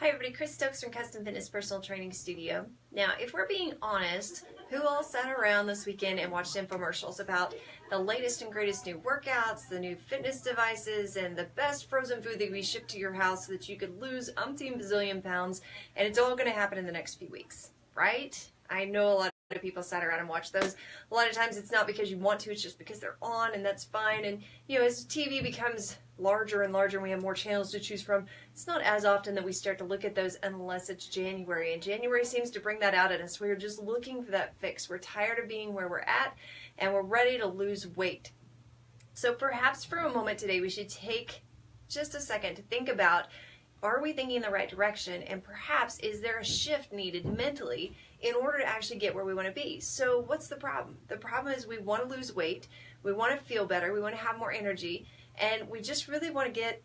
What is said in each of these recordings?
Hi everybody, Chris Stokes from Custom Fitness Personal Training Studio. Now, if we're being honest, who all sat around this weekend and watched infomercials about the latest and greatest new workouts, the new fitness devices, and the best frozen food that can be shipped to your house so that you could lose umpteen bazillion pounds, and it's all going to happen in the next few weeks, right? I know a lot of people sat around and watched those. A lot of times it's not because you want to, it's just because they're on, and that's fine. And as TV becomes larger and larger and we have more channels to choose from, it's not as often that we start to look at those unless it's January. And January seems to bring that out at us. We're just looking for that fix. We're tired of being where we're at and we're ready to lose weight. So perhaps for a moment today we should take just a second to think about, are we thinking in the right direction, and perhaps is there a shift needed mentally in order to actually get where we want to be? So what's the problem? The problem is we want to lose weight, we want to feel better, we want to have more energy, and we just really want to get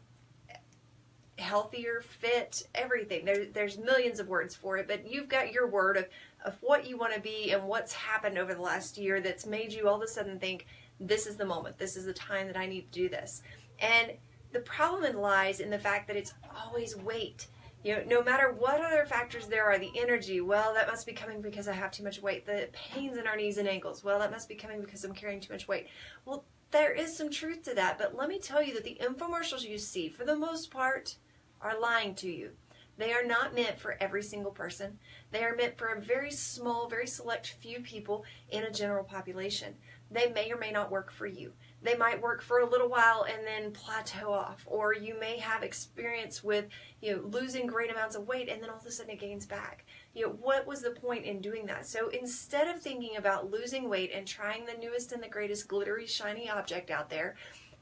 healthier, fit, everything. There's millions of words for it, but you've got your word of what you want to be and what's happened over the last year that's made you all of a sudden think, this is the moment, this is the time that I need to do this. And the problem lies in the fact that it's always weight. No matter what other factors there are, the energy, well, that must be coming because I have too much weight. The pains in our knees and ankles, well, that must be coming because I'm carrying too much weight. Well, there is some truth to that, but let me tell you that the infomercials you see, for the most part, are lying to you. They are not meant for every single person. They are meant for a very small, very select few people in a general population. They may or may not work for you. They might work for a little while and then plateau off, or you may have experience with losing great amounts of weight and then all of a sudden it gains back. What was the point in doing that? So instead of thinking about losing weight and trying the newest and the greatest glittery shiny object out there,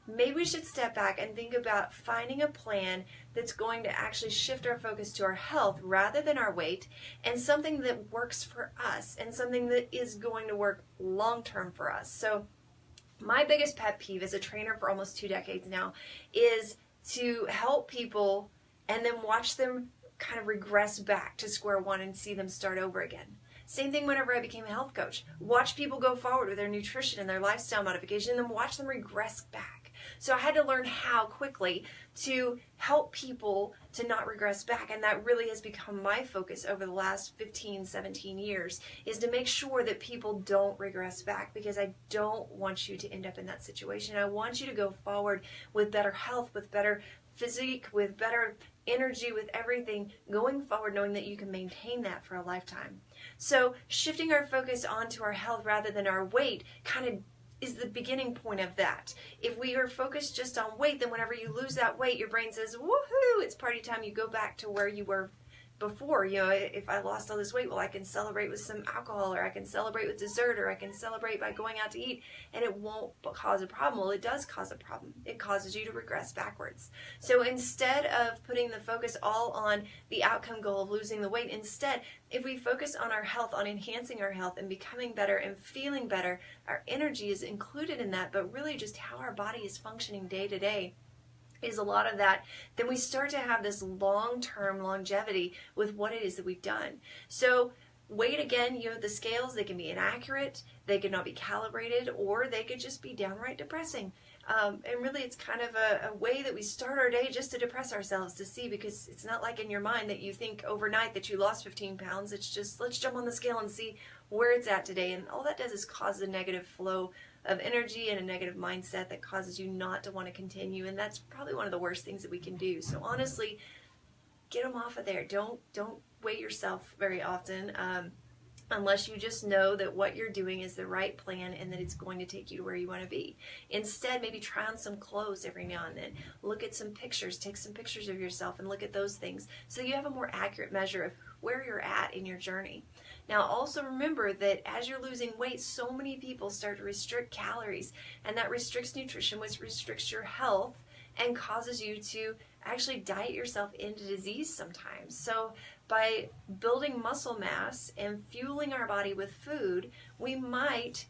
maybe we should step back and think about finding a plan that's going to actually shift our focus to our health rather than our weight, and something that works for us and something that is going to work long term for us. So my biggest pet peeve as a trainer for almost 2 decades now is to help people and then watch them kind of regress back to square one and see them start over again. Same thing whenever I became a health coach. Watch people go forward with their nutrition and their lifestyle modification and then watch them regress back. So I had to learn how quickly to help people to not regress back, and that really has become my focus over the last 15, 17 years, is to make sure that people don't regress back, because I don't want you to end up in that situation. I want you to go forward with better health, with better physique, with better energy, with everything going forward, knowing that you can maintain that for a lifetime. So shifting our focus onto our health rather than our weight kind of is the beginning point of that. If we are focused just on weight, then whenever you lose that weight, your brain says, woohoo, it's party time. You go back to where you were before. If I lost all this weight, well, I can celebrate with some alcohol, or I can celebrate with dessert, or I can celebrate by going out to eat, and it won't cause a problem. Well, it does cause a problem. It causes you to regress backwards. So instead of putting the focus all on the outcome goal of losing the weight, instead, if we focus on our health, on enhancing our health and becoming better and feeling better, our energy is included in that, but really just how our body is functioning day to day is a lot of that, then we start to have this long-term longevity with what it is that we've done. So weight, again, the scales, they can be inaccurate, they could not be calibrated, or they could just be downright depressing. And really it's kind of a way that we start our day just to depress ourselves to see, because it's not like in your mind that you think overnight that you lost 15 pounds. It's just, let's jump on the scale and see where it's at today. And all that does is cause a negative flow of energy and a negative mindset that causes you not to want to continue, and that's probably one of the worst things that we can do. So honestly, get them off of there. Don't weight yourself very often, unless you just know that what you're doing is the right plan and that it's going to take you to where you want to be. Instead, maybe try on some clothes every now and then. Look at some pictures, take some pictures of yourself and look at those things so you have a more accurate measure of where you're at in your journey. Now also remember that as you're losing weight, so many people start to restrict calories, and that restricts nutrition, which restricts your health and causes you to actually diet yourself into disease sometimes. So by building muscle mass and fueling our body with food, we might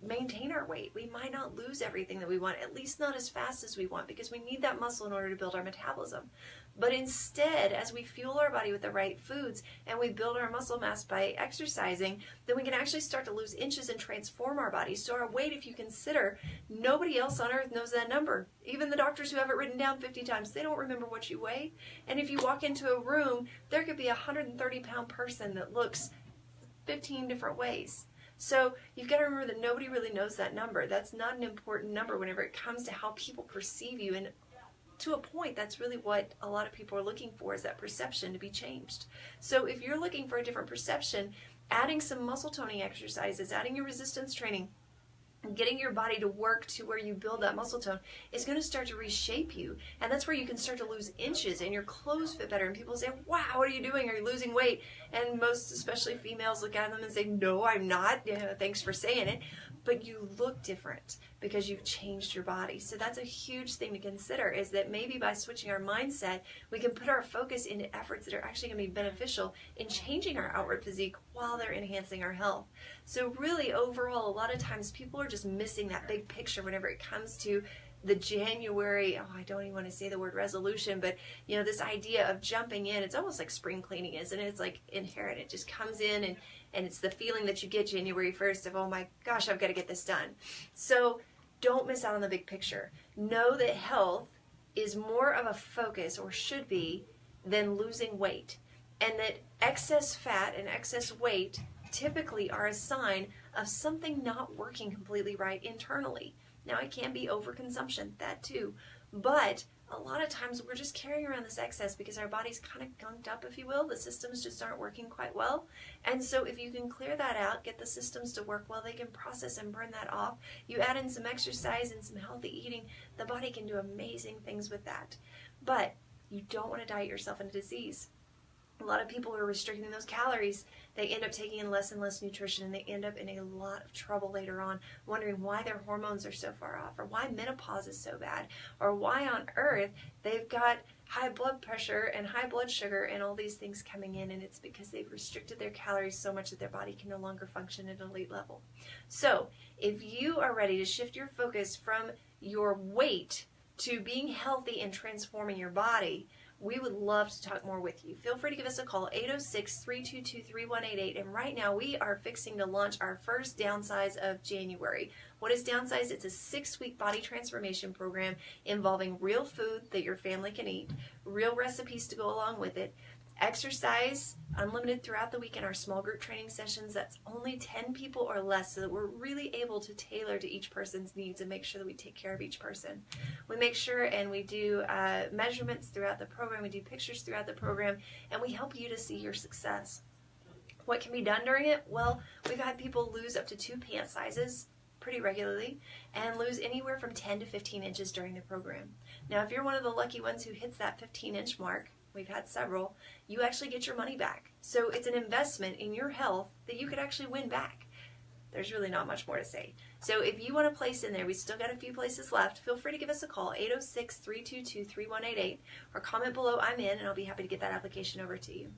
maintain our weight. We might not lose everything that we want, at least not as fast as we want, because we need that muscle in order to build our metabolism. But instead, as we fuel our body with the right foods and we build our muscle mass by exercising, then we can actually start to lose inches and transform our bodies. So our weight, if you consider, nobody else on earth knows that number. Even the doctors who have it written down 50 times, they don't remember what you weigh. And if you walk into a room, there could be a 130-pound person that looks 15 different ways. So you've got to remember that nobody really knows that number. That's not an important number whenever it comes to how people perceive you. And to a point, that's really what a lot of people are looking for, is that perception to be changed. So if you're looking for a different perception, adding some muscle toning exercises, adding your resistance training, getting your body to work to where you build that muscle tone is going to start to reshape you. And that's where you can start to lose inches and your clothes fit better. And people say, wow, what are you doing? Are you losing weight? And most, especially females, look at them and say, no, I'm not. Thanks for saying it. But you look different because you've changed your body. So that's a huge thing to consider, is that maybe by switching our mindset, we can put our focus into efforts that are actually going to be beneficial in changing our outward physique while they're enhancing our health. So really, overall, a lot of times people are just missing that big picture whenever it comes to the January, I don't even want to say the word resolution, but this idea of jumping in. It's almost like spring cleaning, isn't it? It's like inherent. It just comes in and it's the feeling that you get January 1st of, oh my gosh, I've got to get this done. So don't miss out on the big picture. Know that health is more of a focus, or should be, than losing weight. And that excess fat and excess weight typically are a sign of something not working completely right internally. Now, it can be overconsumption, that too, but a lot of times we're just carrying around this excess because our body's kind of gunked up, if you will. The systems just aren't working quite well. And so if you can clear that out, get the systems to work well, they can process and burn that off. You add in some exercise and some healthy eating, the body can do amazing things with that. But you don't want to diet yourself into disease. A lot of people are restricting those calories. They end up taking in less and less nutrition, and they end up in a lot of trouble later on, wondering why their hormones are so far off, or why menopause is so bad, or why on earth they've got high blood pressure and high blood sugar and all these things coming in, and it's because they've restricted their calories so much that their body can no longer function at an elite level. So if you are ready to shift your focus from your weight to being healthy and transforming your body, we would love to talk more with you. Feel free to give us a call, 806-322-3188. And right now we are fixing to launch our first Downsize of January. What is Downsize? It's a 6-week body transformation program involving real food that your family can eat, real recipes to go along with it, exercise, unlimited throughout the week in our small group training sessions. That's only 10 people or less, so that we're really able to tailor to each person's needs and make sure that we take care of each person. We make sure and we do measurements throughout the program, we do pictures throughout the program, and we help you to see your success. What can be done during it? Well, we've had people lose up to 2 pant sizes pretty regularly and lose anywhere from 10 to 15 inches during the program. Now, if you're one of the lucky ones who hits that 15-inch mark, we've had several, you actually get your money back. So it's an investment in your health that you could actually win back. There's really not much more to say. So if you want to place in there, we still got a few places left. Feel free to give us a call, 806-322-3188, or comment below, I'm in, and I'll be happy to get that application over to you.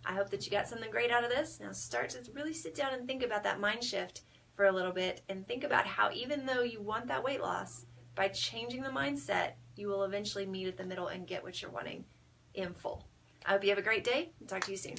I hope that you got something great out of this. Now start to really sit down and think about that mind shift for a little bit, and think about how even though you want that weight loss, by changing the mindset, you will eventually meet at the middle and get what you're wanting in full. I hope you have a great day, and talk to you soon.